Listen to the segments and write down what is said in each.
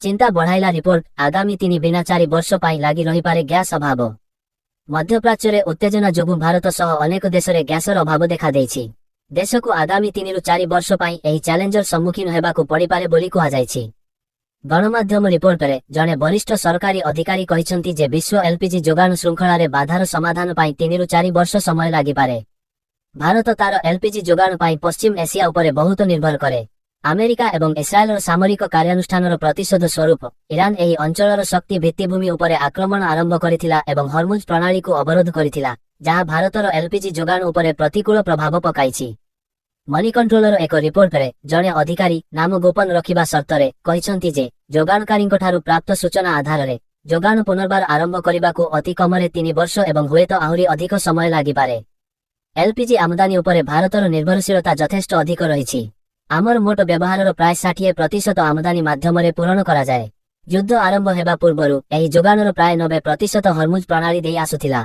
चिंता बढ़ाइला रिपोर्ट आगामी 3-4 वर्ष पाई लागी रही पारे गैस अभाव। मध्यप्राच्य रे उत्तेजना जोगु भारत सह अनेक देश रे गैसर अभाव देखा देछि। देश को आगामी 3-4 वर्ष पाई एही चैलेंजर सम्मुखीन हेबाकू पड़ी पारे बोली कुहा जायछि। गणमाध्यम रिपोर्ट रे जने वरिष्ठ सरकारी अधिकारी कहिसंती जे विश्व एलपीजी जोगाण श्रृंखला रे बाधार समाधान पाई 3-4 वर्ष समय लागि पारे। भारत तार एलपीजी जोगाण पाई पश्चिम एशिया उपरे बहुत निर्भर करे। अमेरिका एवं इस्राएल सामरिक कार्यानुष्ठानर प्रतिशोध स्वरूप ईरान एही अंचलर शक्ति भित्तिभूमि उपरे आक्रमण आरंभ करिथिला एवं हर्मुज प्रणाली को अवरोध करिथिला, जहाँ भारतर एलपीजी जोगाण उपरे प्रतिकूल प्रभाव पकाइछि। मनी कंट्रोलर एक रिपोर्ट रे जने अधिकारी नाम गोपन रखिबा शर्तरे कहिसंती जे जोगाणकारींक ठारू प्राप्त सूचना आधार रे जोगाण पुनर्बार आरंभ करिबाकू अति कमरे 3 वर्ष एवं हुए तो आहुरी अधिक समय लागि पारे। एलपीजी आमदानी उपरे भारतर निर्भरशीलता यथेष्ट अधिक रहिछि। आमर मोट व्यवहारर प्राय 60% आमदानी माध्यमरे पूरण करा जाए। युद्ध आरंभ हेबा पूर्वरु एही जोगाणर प्राय 90% हर्मुज प्रणाली देई आसुथिला।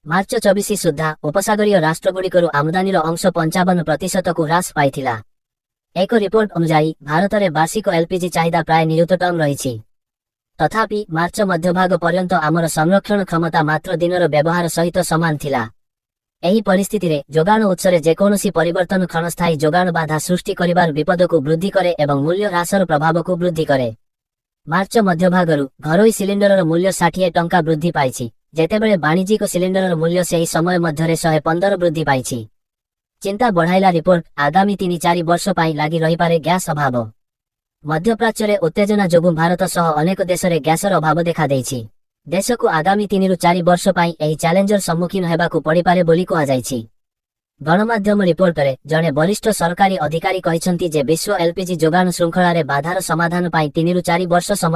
मार्च 24 सुद्धा उपसागरीय राष्ट्रगुड़िकरू आमदानीर अंश 55% को ह्रास पाइथिला। एक रिपोर्ट अनुसार भारतरे वार्षिक एलपीजी चाहिदा प्राय नियुत टन रहिछि। तथापि मार्च मध्यभाग पर्यंत आमर संरक्षण क्षमता मात्र दिनर व्यवहार सहित समान थिला। एही परिस्थिति रे जोगाण उत्सरे जेकोनोसी परिवर्तन क्षणस्थायी जोगाण बाधा सृष्टि करिबार विपद को वृद्धि करे एवं मूल्य ह्रासर प्रभाव को वृद्धि करे। मार्च मध्यभागरू घरोई सिलिंडरर मूल्य 60 टंका वृद्धि पाइछि, जेतेबेले वाणिज्यिक सिलिंडरर मूल्य सेही समय मध्यरे 115 वृद्धि पाइछि। चिंता बढ़ाइला रिपोर्ट आगामी 3-4 वर्ष पाई लागी रही पारे गैस अभाव। मध्यप्राच्य रे उत्तेजना जोगु भारत सह अनेक देश रे गैसर अभाव देखा देछि। देश को आगामी 3-4 वर्ष पाई एही चैलेंजर सम्मुखीन हेबाकू पड़ी पारे बोली कुहा जायछि। गणमाध्यम रिपोर्ट रे जने वरिष्ठ सरकारी अधिकारी कहिसंती जे विश्व एलपीजी जोगाण श्रृंखला रे बाधार समाधान पाई 3-4 वर्ष समय